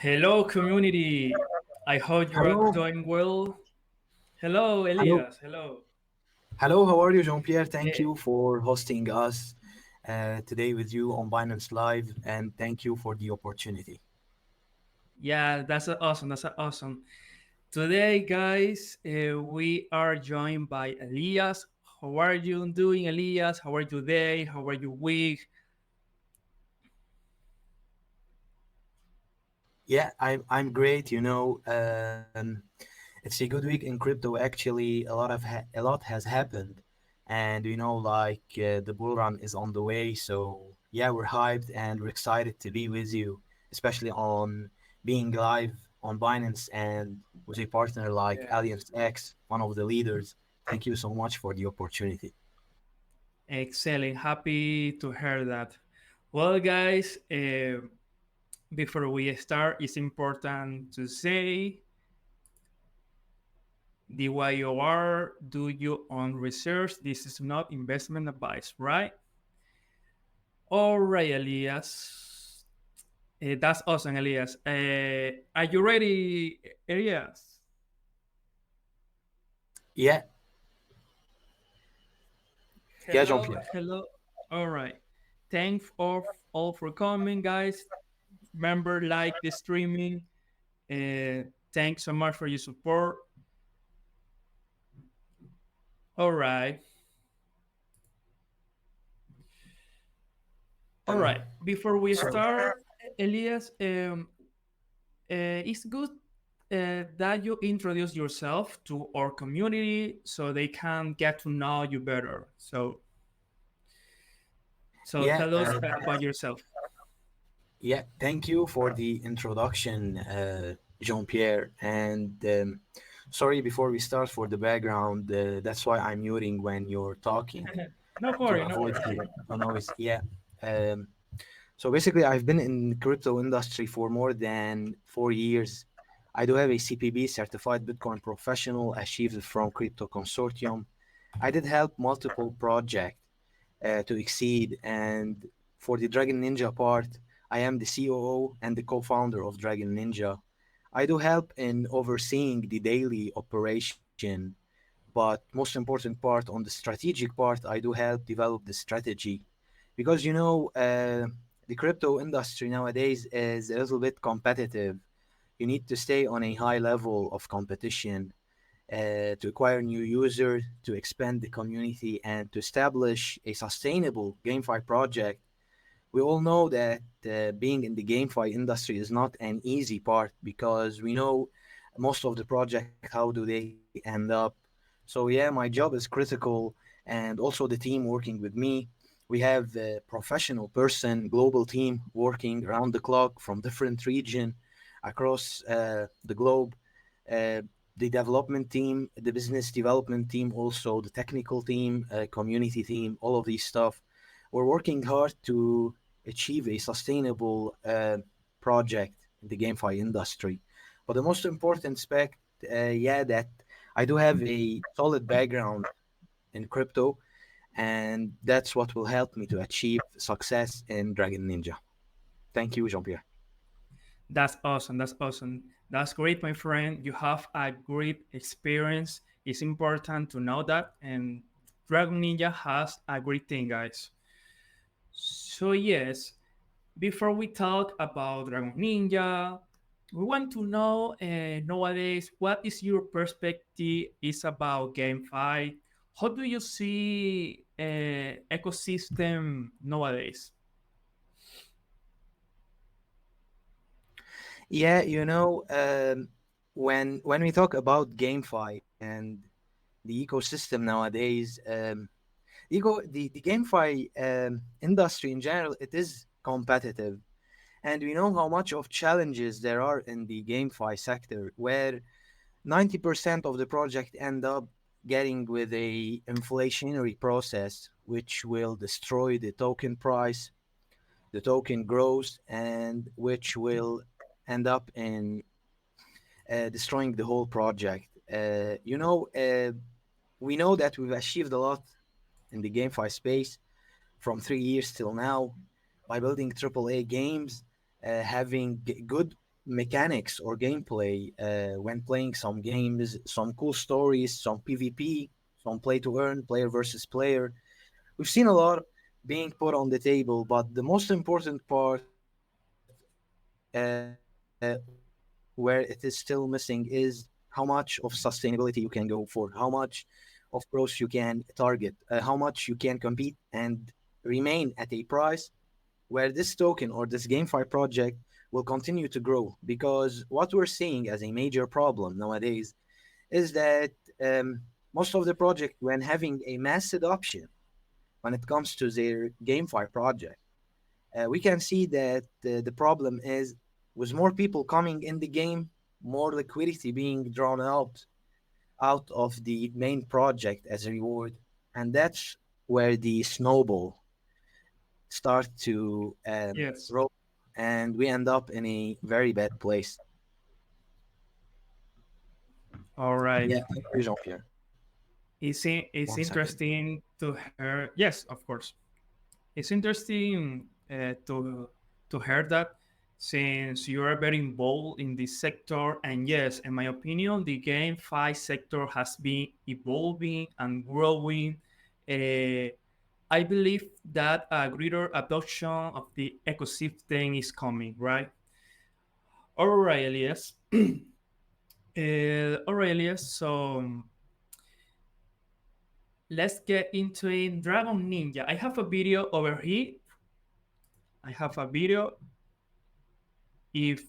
Hello, community. I hope you are Hello, doing well. Hello, hello, Elias. Hello. hello. How are you, Jean-Pierre? Thank Eh, you for hosting us today with you on Binance Live, and thank you for the opportunity. yeah, that's awesome. That's awesome. Today, guys, we are joined by Elias. How are you doing, Elias? How are you today? How are you week? Yeah, I'm great. It's a good week in crypto. Actually, a lot has happened, and the bull run is on the way. So yeah, we're hyped and we're excited to be with you, especially on being live on Binance and with a partner like Yeah. Alliance X, one of the leaders. Thank you so much for the opportunity. Excellent. Happy to hear that. Well, guys, before we start, it's important to say DYOR, do your own research. This is not investment advice, right? All right, Elias. That's awesome, Elias. Are you ready, Elias? Yeah, yeah, Jean Hello, Pierre. hello. All right. Thanks all for coming, guys. Remember, like the streaming. Thanks so much for your support. All right. All Um, right. Before we so start, Elias, it's good that you introduce yourself to our community so they can get to know you better. So yeah, tell us about yourself. yeah. Thank you for the introduction, Jean Pierre. And sorry before we start for the background. That's why I'm muting when you're talking No to worry, no avoid worry. the noise. Yeah. Um, so basically, I've been in the crypto industry for more than 4 years. I do have a CPB certified Bitcoin professional achieved from Crypto Consortium. I did help multiple projects to exceed, and for the Dragon Ninja part, I am the COO and the co-founder of Dragon Ninja. I do help in overseeing the daily operation, but most important part on the strategic part, I do help develop the strategy because the crypto industry nowadays is a little bit competitive. You need to stay on a high level of competition to acquire new users, to expand the community, and to establish a sustainable GameFi project. We all know that being in the GameFi industry is not an easy part because we know most of the project, how do they end up. So yeah, my job is critical, and also the team working with me. We have a professional person, global team working around the clock from different region across the globe. Uh, the development team, the business development team, also the technical team, community team, all of these stuff. We're working hard to achieve a sustainable project in the GameFi industry. But the most important aspect, yeah, that I do have a solid background in crypto, and that's what will help me to achieve success in Dragon Ninja. Thank you, Jean Pierre. That's awesome. That's awesome. That's great, my friend. You have a great experience. It's important to know that. And Dragon Ninja has a great thing, guys. So, yes, before we talk about Dragon Ninja, we want to know nowadays what is your perspective is about GameFi. How do you see ecosystem nowadays? Yeah, when we talk about GameFi and the ecosystem nowadays, the GameFi industry in general, it is competitive, and we know how much of challenges there are in the GameFi sector, where 90% of the project end up getting with a inflationary process, which will destroy the token price, the token grows, and which will end up in destroying the whole project. We know that we've achieved a lot in the GameFi space from 3 years till now by building AAA games, having good mechanics or gameplay when playing some games, some cool stories, some PvP, some play to earn, player versus player. We've seen a lot being put on the table, but the most important part where it is still missing is how much of sustainability you can go for, how much of growth you can target, how much you can compete and remain at a price where this token or this GameFi project will continue to grow. Because what we're seeing as a major problem nowadays is that most of the project, when having a mass adoption when it comes to their GameFi project, we can see that the problem is with more people coming in the game, more liquidity being drawn out of the main project as a reward, and that's where the snowball start to Yes. roll, and we end up in a very bad place. All right. Yeah, you jump here. It's 1 second. interesting to hear. Yes, of course. It's interesting to hear that since you are very involved in this sector. And yes, in my opinion, the GameFi sector has been evolving and growing. Uh, I believe that a greater adoption of the ecosystem is coming, right? All right, Elias. All right, Elias. So let's get into it. Dragon Ninja. I have a video over here. I have a video. If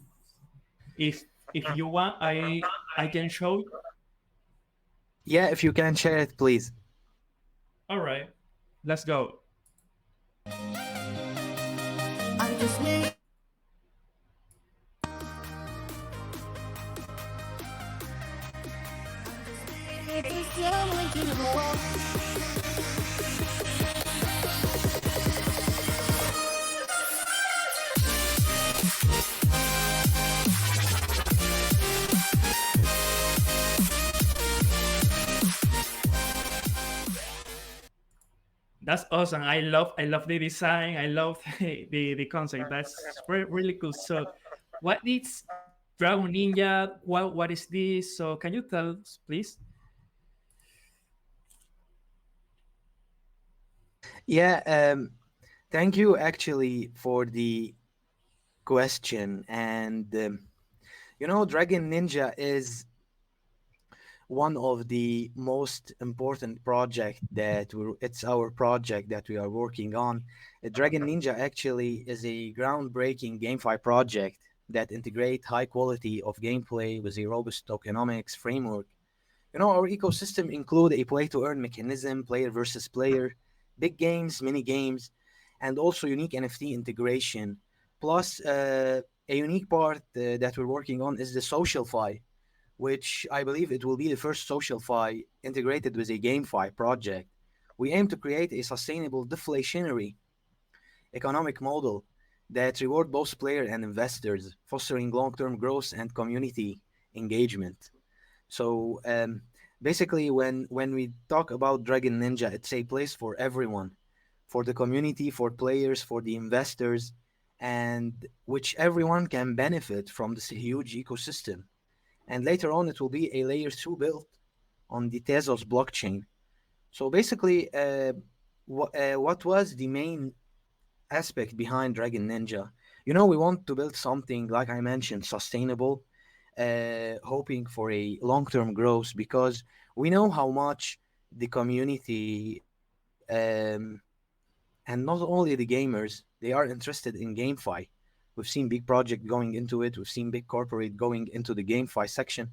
if if you want, I can show. Yeah, if you can share it, please. All right, let's go. That's awesome. I love the design. I love the concept. That's really cool. So, what is Dragon Ninja? What is this? So, can you tell us, please? Yeah, thank you actually for the question. And Dragon Ninja is one of the most important project that it's our project that we are working on. Dragon Ninja actually is a groundbreaking GameFi project that integrate high quality of gameplay with a robust tokenomics framework. Our ecosystem include a play to earn mechanism, player versus player, big games, mini games, and also unique NFT integration. Plus, a unique part that we're working on is the social fi, which I believe it will be the first social fi integrated with a GameFi project. We aim to create a sustainable deflationary economic model that reward both player and investors, fostering long-term growth and community engagement. So basically, when we talk about Dragon Ninja, it's a place for everyone, for the community, for players, for the investors, and which everyone can benefit from this huge ecosystem. And later on, it will be a layer two built on the Tezos blockchain. So basically, what was the main aspect behind Dragon Ninja? We want to build something, like I mentioned, sustainable, hoping for a long term growth because we know how much the community and not only the gamers they are interested in GameFi. We've seen big project going into it. We've seen big corporate going into the GameFi section,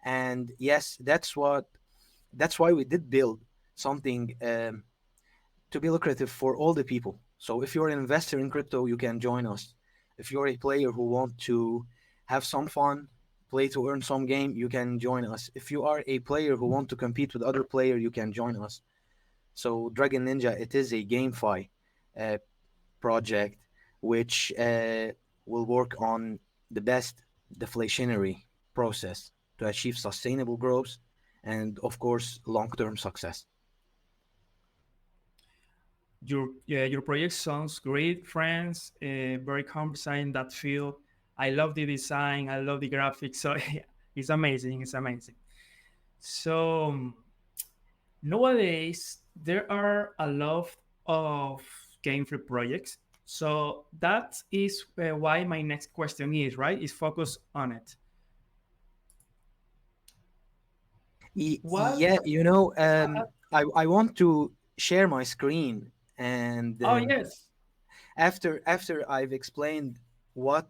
and yes, that's why we did build something to be lucrative for all the people. So if you're an investor in crypto, you can join us. If you're a player who want to have some fun, play to earn some game, you can join us. If you are a player who want to compete with other player, you can join us. So Dragon Ninja, it is a GameFi uh, project which will work on the best deflationary process to achieve sustainable growth and, of course, long-term success. Your project sounds great, friends. Very conversant in that field. I love the design. I love the graphics. So it's amazing. It's amazing. So nowadays there are a lot of game free projects. So that is why my next question is right. Is focused on it. What? Yeah, you know, I want to share my screen, and Oh yes, after I've explained what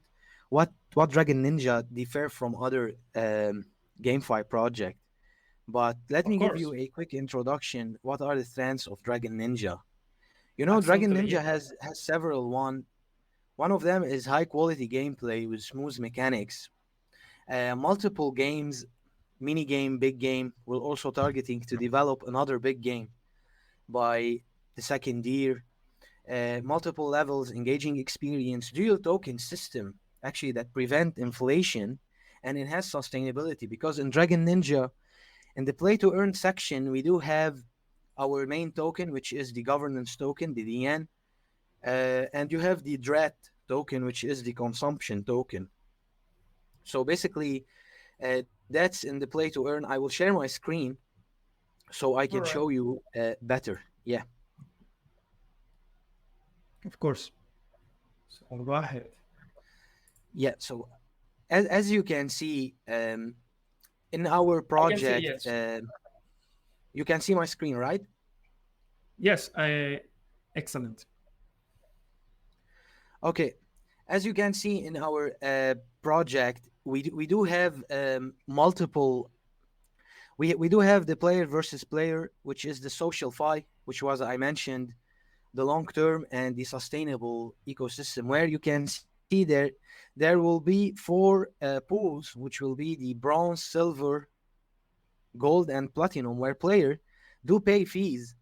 what Dragon Ninja differ from other GameFi project. But let of me give you course. a quick introduction. What are the strengths of Dragon Ninja? You know, Dragon Absolutely. Ninja has several. One of them is high quality gameplay with smooth mechanics. Multiple games, mini game, big game, will also targeting to develop another big game by the second year. Multiple levels, engaging experience, dual token system actually that prevent inflation and enhance sustainability. Because in Dragon Ninja, in the play to earn section, we do have our main token, which is the governance token, the DN, and you have the Drat token, which is the consumption token. So basically, that's in the play to earn. I will share my screen so I can All show right. you better. Yeah, Of course. So go ahead. yeah. So as you can see in our I can say project, yes. you can see my screen, right? Yes. Excellent. Okay. As you can see in our project, we do have multiple. We do have the player versus player, which is the social fi, which was I mentioned, the long term and the sustainable ecosystem, where you can see there will be four pools, which will be the bronze, silver, gold, and platinum, where player do pay fees.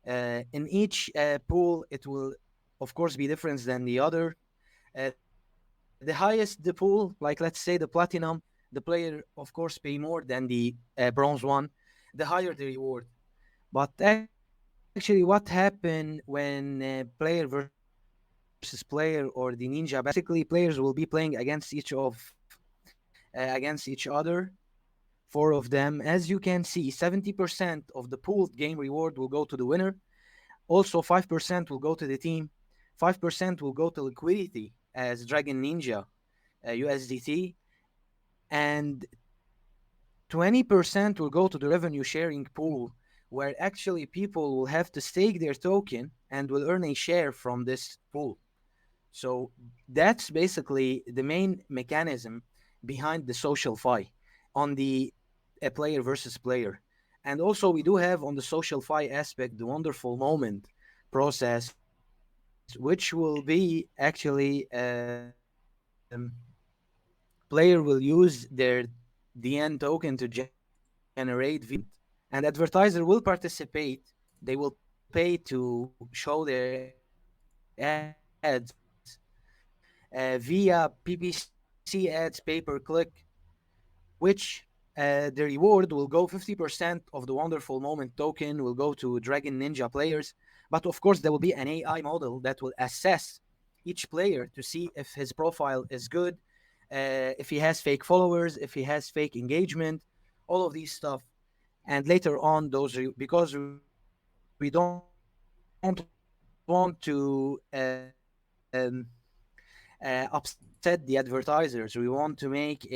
In each pool, it will of course be different than the other. The highest the pool, like let's say the platinum, the player of course pay more than the bronze one, the higher the reward. But actually, what happened when player versus player or the ninja battle? Basically, players will be playing against each other. Four of them, as you can see, 70% of the pooled game reward will go to the winner. Also, 5% will go to the team. 5% will go to liquidity as Dragon Ninja USDT, and 20% will go to the revenue sharing pool, where actually people will have to stake their token and will earn a share from this pool. So that's basically the main mechanism behind the social fi on the player versus player. And also, we do have on the social fi aspect the wonderful moment process, which will be actually player will use their DN token to generate views, and advertiser will participate. They will pay to show their ads via PPC ads pay per click, which the reward will go 50% of the wonderful moment token will go to Dragon Ninja players. But of course, there will be an AI model that will assess each player to see if his profile is good, if he has fake followers, if he has fake engagement, all of these stuff. And later on, because we don't want to upset the advertisers, we want to make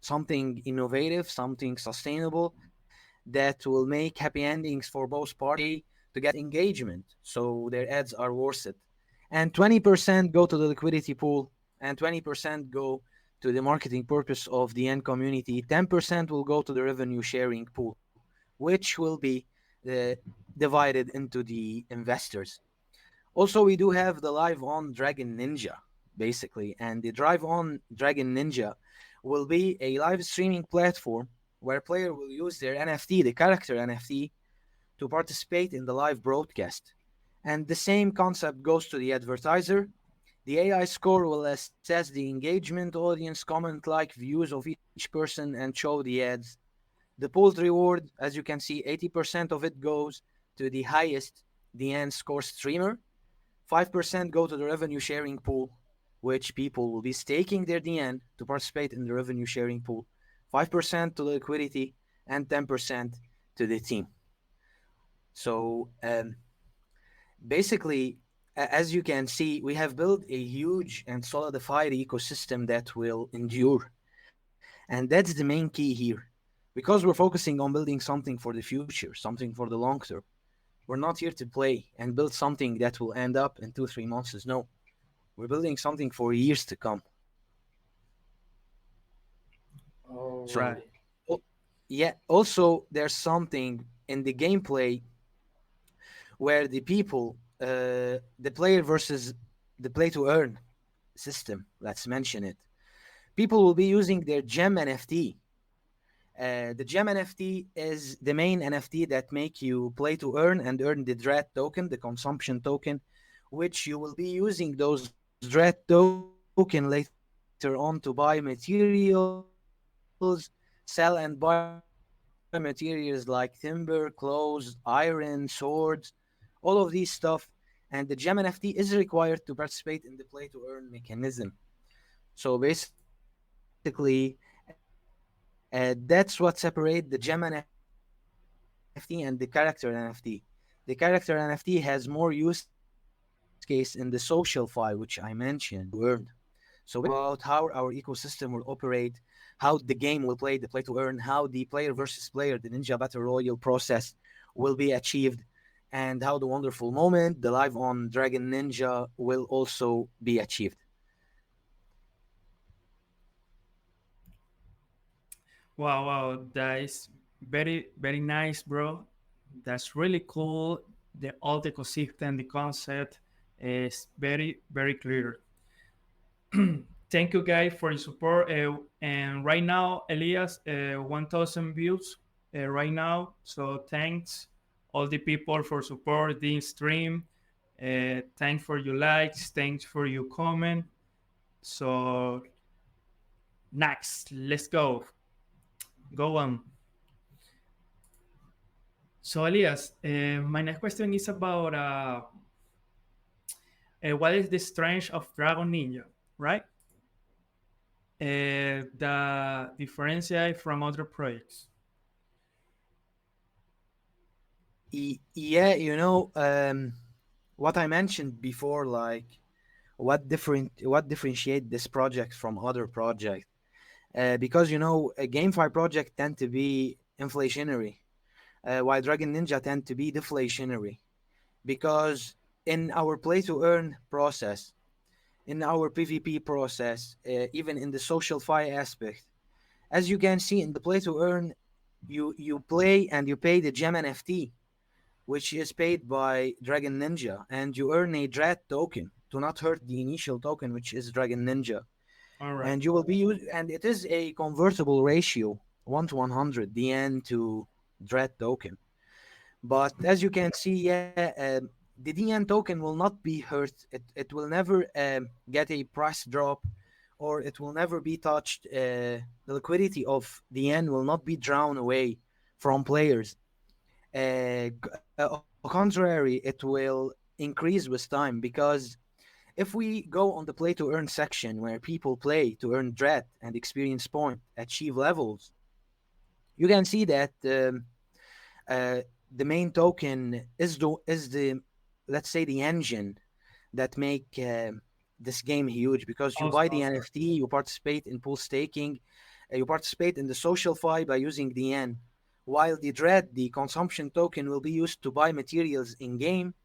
something innovative, something sustainable that will make happy endings for both party to get engagement so their ads are worth it. And 20% go to the liquidity pool, and 20% go to the marketing purpose of the end community. 10% will go to the revenue sharing pool, which will be uh, divided into the investors. Also, we do have the Live on Dragon Ninja, basically, and the Drive on Dragon Ninja will be a live streaming platform where player will use their NFT, the character NFT, to participate in the live broadcast. And the same concept goes to the advertiser. The AI score will assess the engagement, audience, comment, like, views of each person and show the ads. The pooled reward, as you can see, 80% of it goes to the highest DN score streamer. 5% go to the revenue sharing pool, which people will be staking their DN to participate in the revenue sharing pool, 5% to the liquidity, and 10% to the team. So basically, as you can see, we have built a huge and solidified ecosystem that will endure. And that's the main key here. Because we're focusing on building something for the future, something for the long term. We're not here to play and build something that will end up in 2, 3 months. No, we're building something for years to come. All So, right. yeah, also, there's something in the gameplay where the people, the player versus the play to earn system, let's mention it. People will be using their gem NFT. The gem NFT is the main NFT that make you play to earn and earn the dread token, the consumption token, which you will be using those dread token later on to buy materials, sell and buy materials like timber, clothes, iron, swords, all of these stuff. And the gem NFT is required to participate in the play to earn mechanism. So basically, that's what separate the gem NFT and the character NFT. The character NFT has more use case in the social fi, which I mentioned. The character NFT has more use case in the social fi, which I mentioned. So basically, this is about how our ecosystem will operate, how the game will play, the play to earn, how the player versus player, the Ninja Battle Royale process will be achieved, and how the wonderful moment, the live on Dragon Ninja, will also be achieved. Wow, wow, that is very, very nice, bro. That's really cool. The old ecosystem, the concept is very, very clear. Thank you, guys, for your support. And right now, Elias, 1,000 views right now. So thanks all the people for support this stream. Thanks for your likes. Thanks for your comment. So next, let's go. Go on. So Elias, my next question is about what is the strength of Dragon Ninja, right? The differentiate from other projects. Yeah, what I mentioned before, like what differentiate this project from other projects. Because a GameFi project tend to be inflationary, while Dragon Ninja tend to be deflationary. Because in our play to earn process, in our PvP process, even in the social fi aspect, as you can see in the play to earn, you play and you pay the gem NFT, which is paid by Dragon Ninja, and you earn a Dread token to not hurt the initial token, which is Dragon Ninja. All right. And you will be and it is a convertible ratio, 1 to 100, DN to Dread token. But as you can see, yeah, the DN token will not be hurt. It will never get a price drop, or it will never be touched. The liquidity of DN will not be drawn away from players. On the contrary, it will increase with time, because if we go on the play to earn section where people play to earn dread and experience point, achieve levels, you can see that uh, the main token is the, let's say, the engine that make this game huge, because you Awesome, buy the awesome. NFT, you participate in pool staking, you participate in the social fi by using the N, while the dread, the consumption token, will be used to buy materials in game.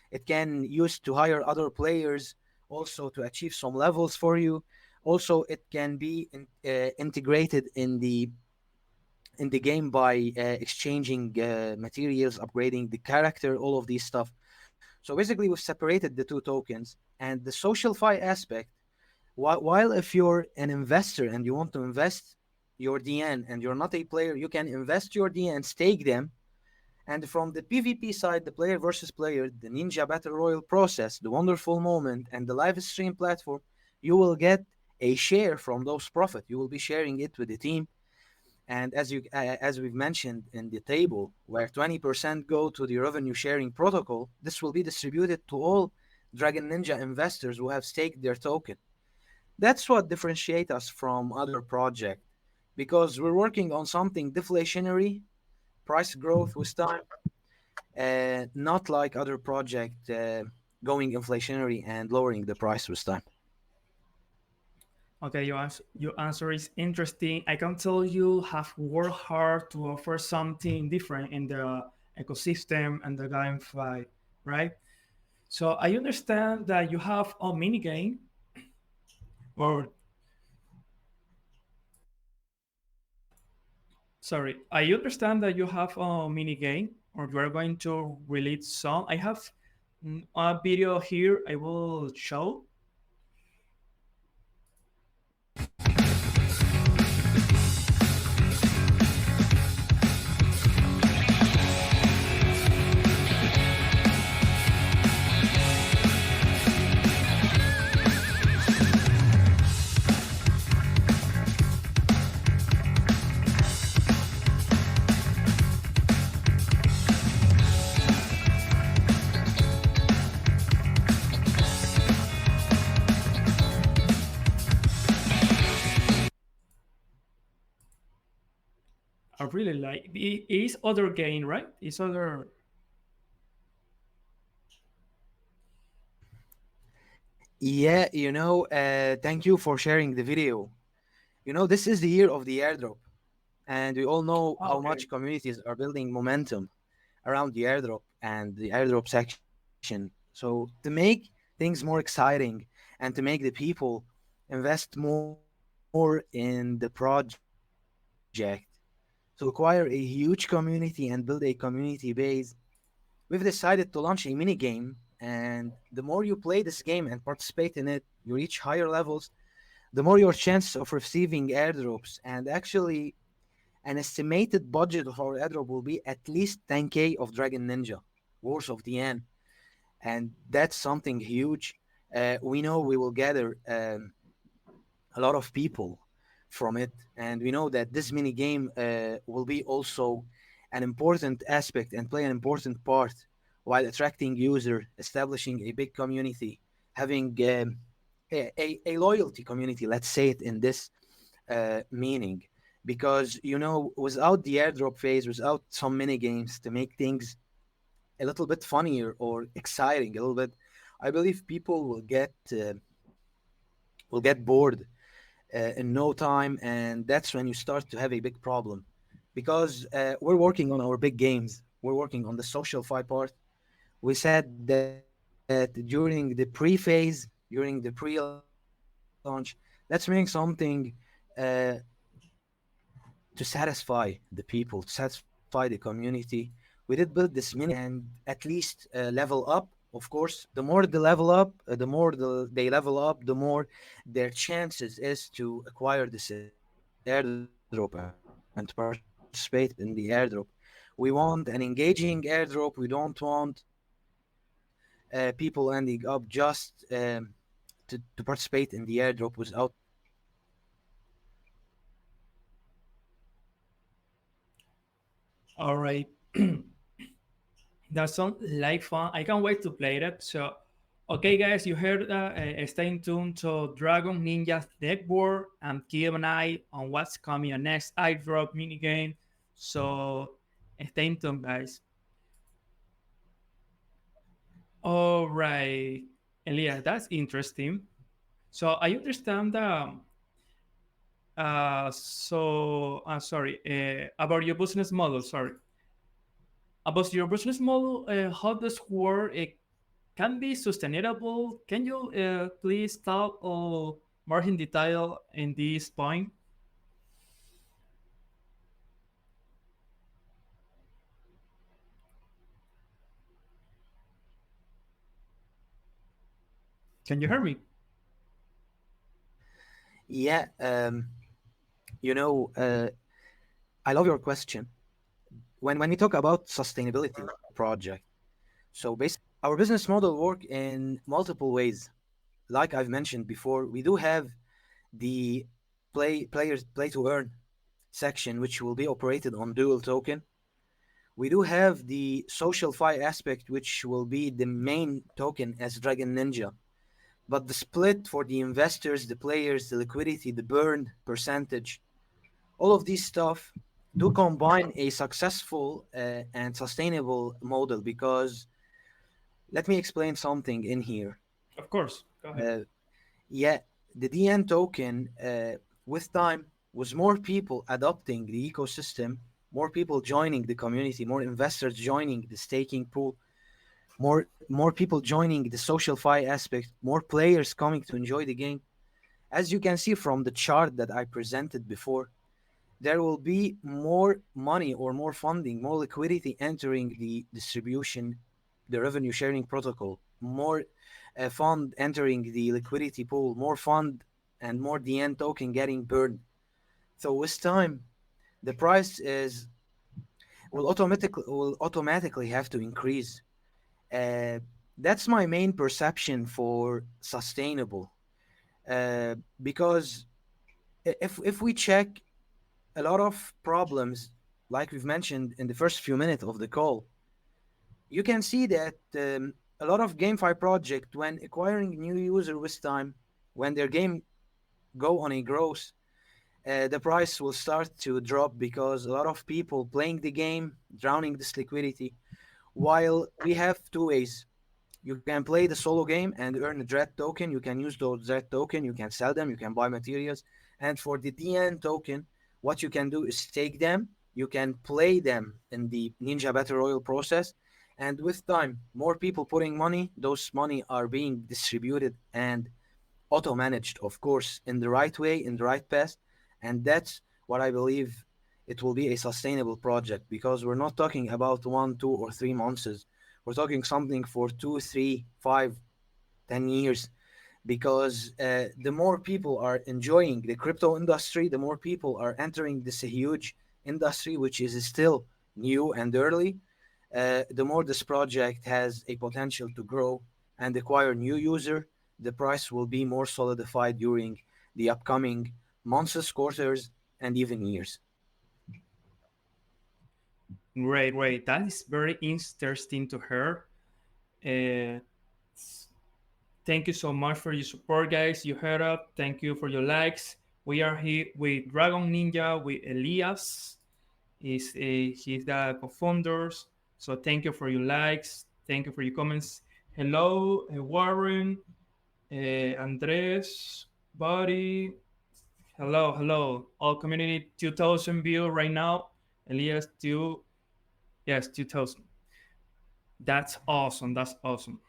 It can use to hire other players, also to achieve some levels for you. Also, it can be integrated in the game by exchanging materials, upgrading the character, all of these stuff. So basically, we've separated the two tokens, and the social fi aspect. While if you're an investor and you want to invest your DN and you're not a player, you can invest your DN, stake them, and from the PvP side, the player versus player, the Ninja Battle Royale process, the wonderful moment, and the live stream platform, you will get a share from those profit. You will be sharing it with the team. And as we've mentioned in the table, where 20% go to the revenue sharing protocol, this will be distributed to all Dragon Ninja investors who have staked their token. That's what differentiates us from other projects because we're working on something deflationary, price growth with time, not like other project going inflationary and lowering the price with time. Okay, your answer is interesting. I can tell you have worked hard to offer something different in the ecosystem and the GameFi, right? So I understand that you have a mini game, or sorry, I understand that you have a mini game, or you are going to release some. I have a video here. I will show. I really like. It is other game, right? It's other. Yeah, thank you for sharing the video. This is the year of the airdrop, and we all know Oh, how okay. much communities are building momentum around the airdrop and the airdrop section. So to make things more exciting and to make the people invest more in the project, to acquire a huge community and build a community base, we've decided to launch a mini game. And the more you play this game and participate in it, you reach higher levels, the more your chances of receiving airdrops. And actually, an estimated budget of our airdrop will be at least 10k of Dragon Ninja worth of DN. And that's something huge. We know we will gather a lot of people from it, and we know that this mini game will be also an important aspect and play an important part while attracting user, establishing a big community, having a loyalty community. Let's say it in this meaning, because without the airdrop phase, without some mini games to make things a little bit funnier or exciting, a little bit, I believe people will get bored in no time, and that's when you start to have a big problem because we're working on our big games. We're working on the social fi part. We said that during the pre-phase, during the pre-launch, let's make something uh, to satisfy the people, to satisfy the community. We did build this mini game and at least level up. Of course, the more they level up, they level up, the more their chances is to acquire this airdrop and to participate in the airdrop. We want an engaging airdrop. We don't want people ending up just to participate in the airdrop without any real All right. That sounds like fun. I can't wait to play that. So, okay, guys, you heard that. Stay tuned to Dragon Ninja's deck board and keep an eye on what's coming on next iDrop minigame. So, stay tuned, guys. All right, Elias, that's interesting. So, I understand that. Sorry, about your business model. Sorry, about your business model. How does work? Can be sustainable. Can you please talk more in detail in this point? Can you hear me? Yeah, you know, uh, I love your question. When we talk about sustainability project, so basically our business model work in multiple ways. Like I've mentioned before, we do have the play to earn section, which will be operated on dual token. We do have the social fi aspect, which will be the main token as Dragon Ninja. but the split for the investors, the players, the liquidity, the burn percentage, all of these stuff do combine a successful and sustainable model. Because let me explain something in here. Of course, go ahead. Uh, yeah, the DN token, with time, was more people adopting the ecosystem, more people joining the community, more investors joining the staking pool, more people joining the social fi aspect, more players coming to enjoy the game. As you can see from the chart that I presented before, there will be more money or more funding, more liquidity entering the distribution, the revenue sharing protocol, more fund entering the liquidity pool, more fund and more DN token getting burned. So with time, the price is will automatically have to increase. Uh, that's my main perception for sustainable. Because if we check a lot of problems, like we've mentioned in the first few minutes of the call, you can see that a lot of GameFi project, when acquiring new user with time, when their game go on a growth, the price will start to drop because a lot of people playing the game, drowning this liquidity. While we have two ways. You can play the solo game and earn a dread token. You can use those dread token. You can sell them. You can buy materials. And for the DN token, what you can do is stake them. You can play them in the Ninja Battle Royale process. And with time, more people putting money, those money are being distributed and auto managed, of course, in the right way, in the right path. And that's what I believe it will be a sustainable project, because we're not talking about 1, 2, or 3 months. We're talking something for 2, 3, 5, 10 years. Because the more people are enjoying the crypto industry, the more people are entering this huge industry, which is still new and early, the more this project has a potential to grow and acquire new user. The price will be more solidified during the upcoming months, quarters, and even years. Great, great. That is very interesting to hear. Uh, Thank you so much for your support, guys. You heard up. Thank you for your likes. We are here with Dragon Ninja, with Elias. He's the co-founders. So thank you for your likes. Thank you for your comments. Hello, Warren, Andres, Buddy. Hello, hello. All community 2,000 view right now. Elias, yes, 2,000. That's awesome. That's awesome.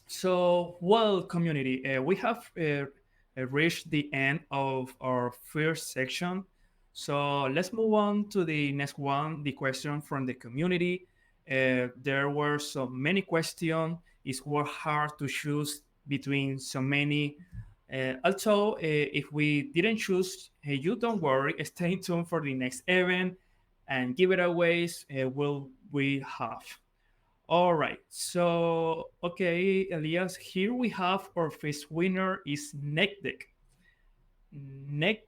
So, well, community, we have reached the end of our first section. So let's move on to the next one, the question from the community. There were so many questions. It was hard to choose between so many. Also, if we didn't choose, you don't worry. Stay tuned for the next event and giveaways will we have. All right. So, okay, Elias, here we have our first winner is Neck Deck. Neck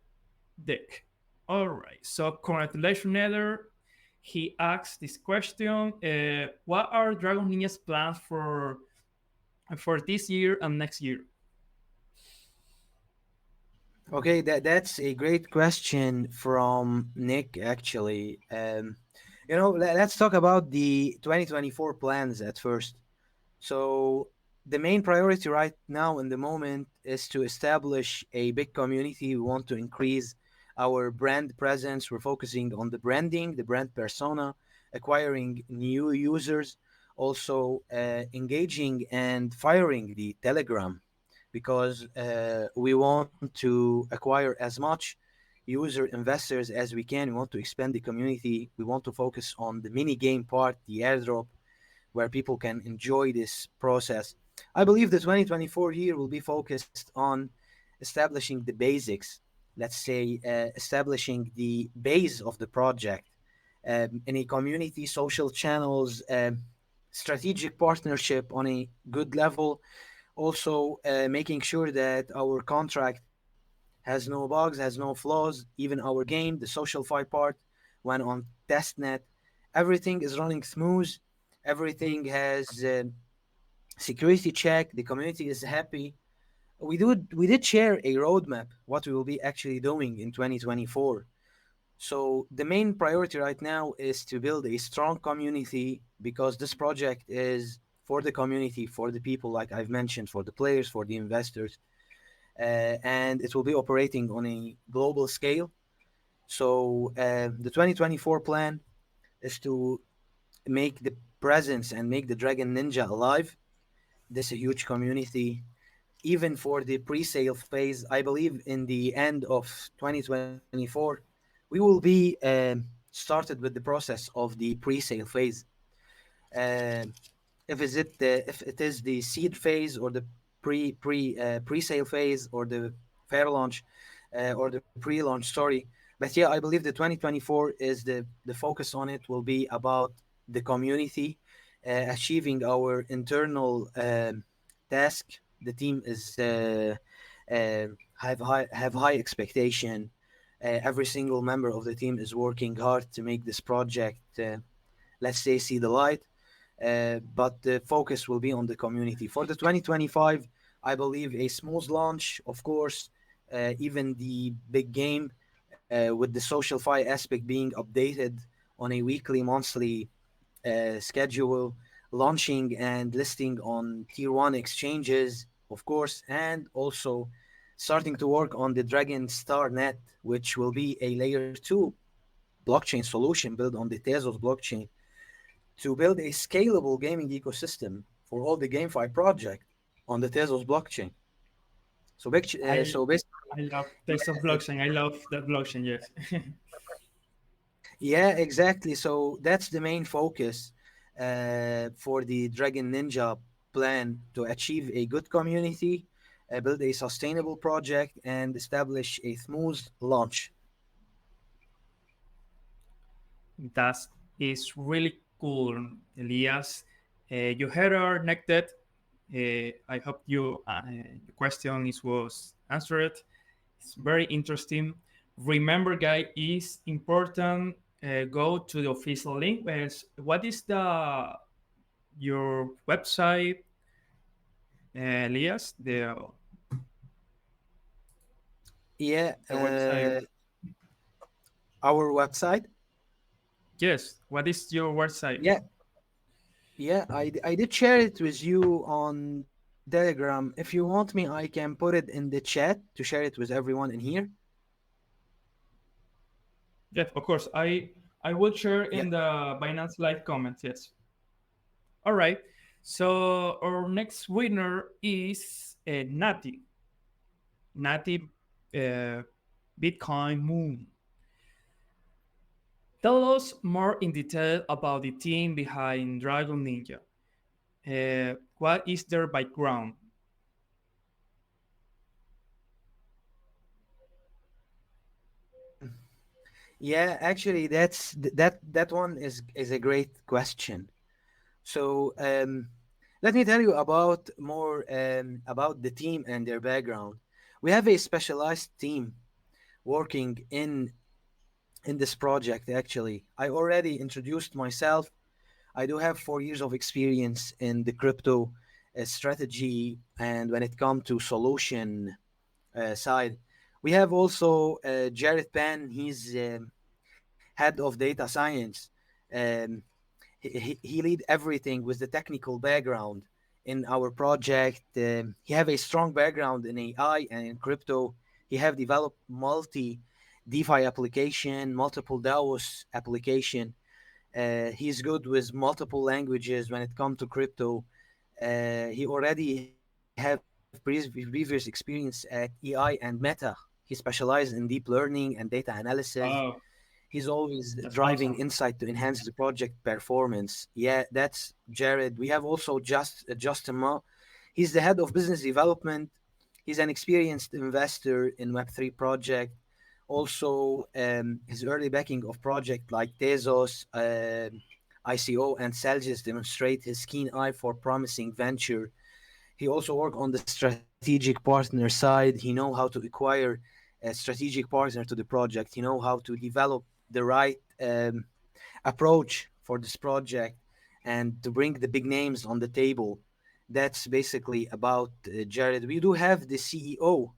Deck. All right. So, congratulations, Nether. He asked this question: what are Dragon Ninja's plans for this year and next year? Okay, that's a great question from Nick, actually. Let's talk about the 2024 plans at first. So the main priority right now in the moment is to establish a big community. We want to increase our brand presence. We're focusing on the branding, the brand persona, acquiring new users, also engaging and firing the Telegram, because we want to acquire as much user investors as we can. We want to expand the community. We want to focus on the mini game part, the airdrop, where people can enjoy this process. I believe the 2024 year will be focused on establishing the basics, let's say establishing the base of the project, in a community, social channels, strategic partnership on a good level. Also, making sure that our contract has no bugs, has no flaws. Even our game, the social fi part, when on testnet, everything is running smooth. Everything has security check. The community is happy. we did share a roadmap what we will be actually doing in 2024. So the main priority right now is to build a strong community because this project is for the community, for the people, like I've mentioned, for the players, for the investors, and it will be operating on a global scale. So the 2024 plan is to make the presence and make the Dragon Ninja alive. This is a huge community. Even for the pre-sale phase, I believe in the end of 2024, we will be started with the process of the pre-sale phase. Uh, if it is the seed phase or the pre-sale phase or the fair launch or the pre-launch, sorry. But yeah, I believe the 2024 is the focus on it will be about the community achieving our internal task. The team is have high expectation. Every single member of the team is working hard to make this project, let's say, see the light. But the focus will be on the community. For the 2025, I believe a smooth launch, of course, even the big game with the social fi aspect being updated on a weekly, monthly schedule, launching and listing on tier one exchanges, of course, and also starting to work on the Dragon Star Net, which will be a layer two blockchain solution built on the Tezos blockchain to build a scalable gaming ecosystem for all the GameFi project on the Tezos blockchain. I So basically, I love yeah, taste of blockchain. I love that blockchain. Yes. yeah, exactly. So that's the main focus for the Dragon Ninja plan to achieve a good community, build a sustainable project, and establish a smooth launch. That is really cool, Elias. You heard our connected. I hope your question was answered. It's very interesting. Remember, guys, is important. Go to the official link. What is the your website, Elias? Yeah, The website. our website. Yes. What is your website? Yeah, yeah, I did share it with you on Telegram. If you want me, I can put it in the chat to share it with everyone in here. Yes, of course. I will share Yeah. in the Binance Live comments. Yes. All right. So our next winner is Nati. Nati Bitcoin Moon. Tell us more in detail about the team behind Dragon Ninja. What is their background? Yeah, actually, that one is a great question. So let me tell you about more about the team and their background. We have a specialized team working in this project. Actually, I already introduced myself. I do have 4 years of experience in the crypto strategy, and when it comes to solution side, we have also Jared Pan. He's head of data science. Um, he lead everything with the technical background in our project. He have a strong background in AI and in crypto. He have developed multi DeFi application, multiple DAOs application. He's good with multiple languages when it comes to crypto. He already have previous experience at EI and Meta. He specialized in deep learning and data analysis. Oh, He's always that's driving awesome. insight to enhance the project performance. Yeah, that's Jared. We have also Justin Ma. He's the head of business development. He's an experienced investor in Web3 project. Also, his early backing of project like Tezos, ICO, and Celsius demonstrate his keen eye for promising venture. He also work on the strategic partner side. He know how to acquire a strategic partner to the project. He know how to develop the right approach for this project and to bring the big names on the table. That's basically about Jared. We do have the CEO,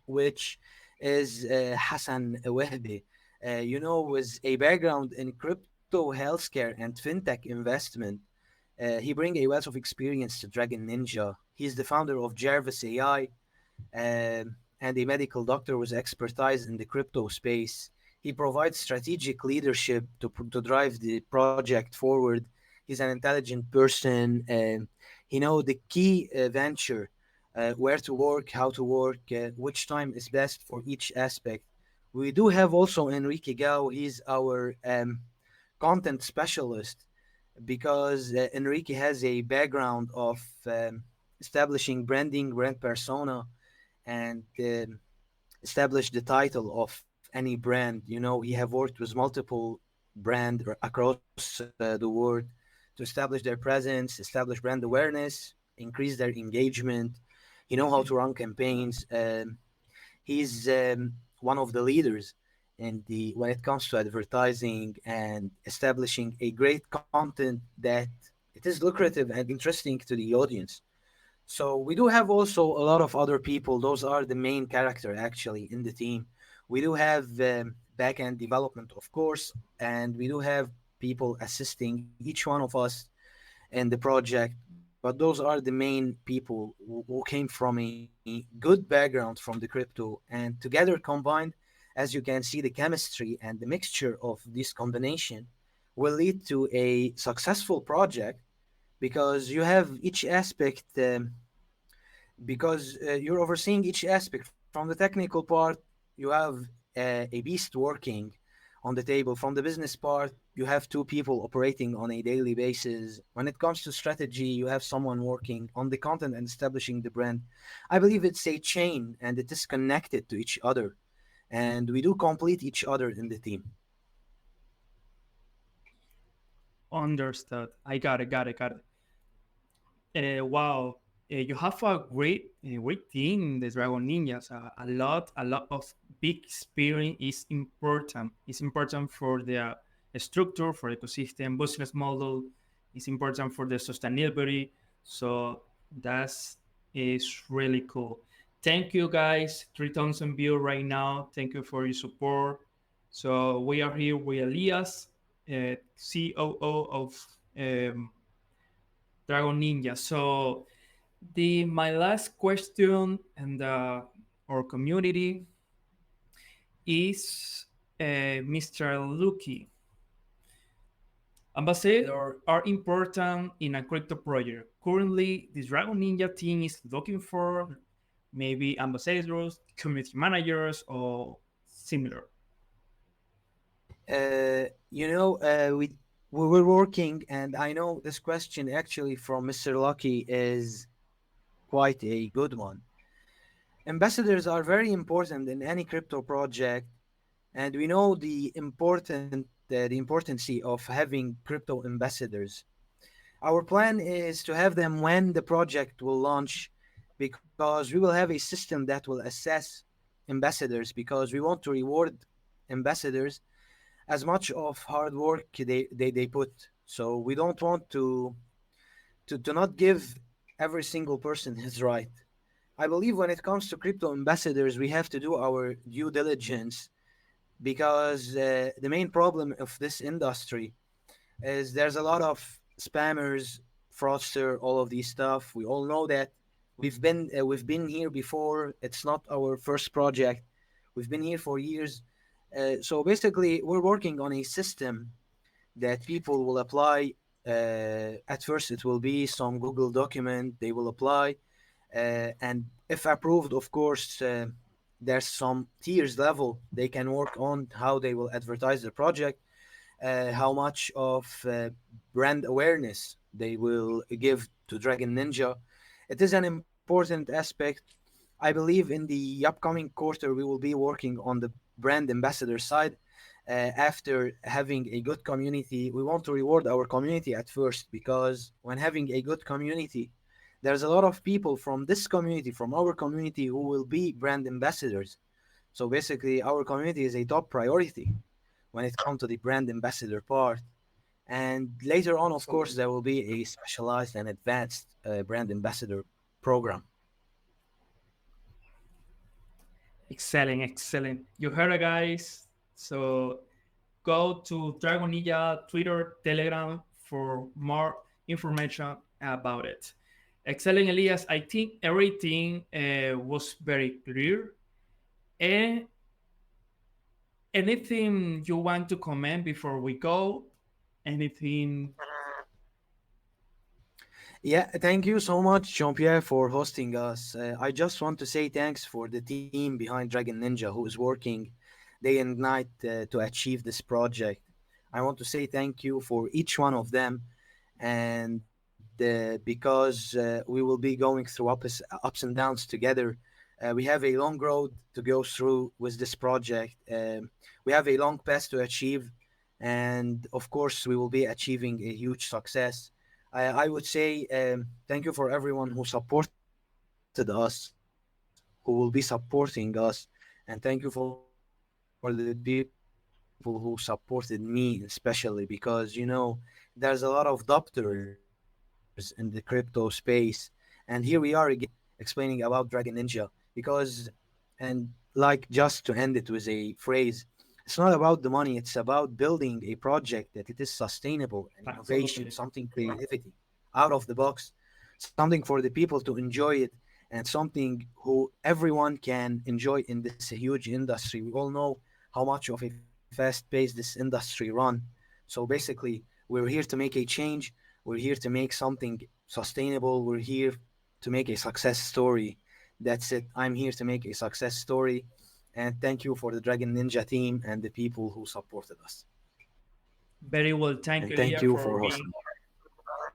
which is Hassan Wehbi. With a background in crypto, healthcare, and fintech investment, he brings a wealth of experience to Dragon Ninja. He's the founder of Jarvis AI, and a medical doctor with expertise in the crypto space. He provides strategic leadership to drive the project forward. He's an intelligent person. He knows the key venture, where to work, how to work, which time is best for each aspect. We do have also Enrique Gao. He's our content specialist because Enrique has a background of establishing branding, brand persona, and establish the title of any brand. He have worked with multiple across the world to establish their presence, establish brand awareness, increase their engagement. He know how to run campaigns. He's one of the leaders in the when it comes to advertising and establishing a great content that it is lucrative and interesting to the audience. So we do have also a lot of other people. Those are the main character actually in the team. We do have back end development, of course, and we do have people assisting each one of us in the project. But those are the main people who came from a good background from the crypto, and together combined, as you can see, the chemistry and the mixture of this combination will lead to a successful project because you have each aspect because you're overseeing each aspect. From the technical part, you have a beast working on the table. From the business part, you have two people operating on a daily basis. When it comes to strategy, you have someone working on the content and establishing the brand. I believe it's a chain and it is connected to each other, and we do complete each other in the team. Understood. I got it, got it, got it. Wow, you have a great team in the Dragon Ninjas. A lot of big experience is important. It's important for the structure, for ecosystem, business model. It's important for the sustainability. So that's is really cool. Thank you guys. 3,000 views right now. Thank you for your support. So we are here with Elias, COO of Dragon Ninja. So the my last question and our community is Mr. Lucky. Ambassadors are important in a crypto project. Currently, the Dragon Ninja team is looking for maybe ambassadors, community managers, or similar. We were working, and I know this question actually from Mr. Lucky is quite a good one. Ambassadors are very important in any crypto project, and we know the importance of having crypto ambassadors. Our plan is to have them when the project will launch, because we will have a system that will assess ambassadors, because we want to reward ambassadors as much of hard work they put. So we don't want to not give every single person his right. I believe when it comes to crypto ambassadors, we have to do our due diligence, because the main problem of this industry is there's a lot of spammers, fraudster, all of these stuff. We all know that. We've been here before. It's not our first project. We've been here for years. So basically, we're working on a system that people will apply. At first, it will be some Google document. They will apply, and if approved, of course, there's some tiers level they can work on how they will advertise the project, how much of brand awareness they will give to Dragon Ninja. It is an important aspect. I believe in the upcoming quarter we will be working on the brand ambassador side. After having a good community, we want to reward our community at first, because when having a good community, there's a lot of people from this community, from our community, who will be brand ambassadors. So basically, our community is a top priority when it comes to the brand ambassador part. And later on, of course, Excellent. there will be a specialized and advanced brand ambassador program. Excellent, excellent. You heard it, guys. So go to Dragon Ninja Twitter, Telegram for more information about it. Excellent, Elias. I think everything was very clear. And anything you want to comment before we go? Anything? Yeah, thank you so much, Jean Pierre, for hosting us. I just want to say thanks for the team behind Dragon Ninja who is working day and night to achieve this project. I want to say thank you for each one of them. And because we will be going through ups and downs together, we have a long road to go through with this project. We have a long path to achieve. And of course, we will be achieving a huge success. I would say thank you for everyone who supported us, who will be supporting us, and thank you for the people who supported me, especially because there's a lot of doctors in the crypto space, and here we are again explaining about Dragon Ninja because, and like just to end it with a phrase, it's not about the money, it's about building a project that it is sustainable and innovation, something creativity out of the box, Absolutely. something for the people to enjoy it, and something who everyone can enjoy in this huge industry. We all know how much of a fast pace this industry run. So basically, we're here to make a change. We're here to make something sustainable. We're here to make a success story. That's it. I'm here to make a success story. And thank you for the Dragon Ninja team and the people who supported us. Very well. And Thank you, thank you Elias, for for hosting.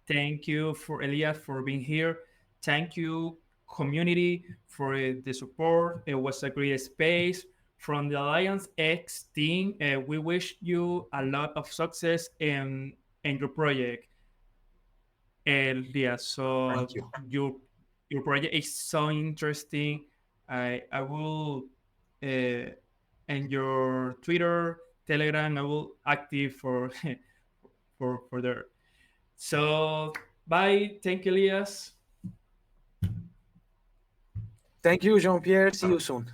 being. Thank you for Elias for being here. Thank you, community, for the support. It was a great space. From the Alliance X team, we wish you a lot of success in your project, Elias. So Thank you. your project is so interesting. I will and your Twitter, Telegram, I will active for for there. So bye. Thank you, Elias. Thank you, Jean Pierre. See you soon.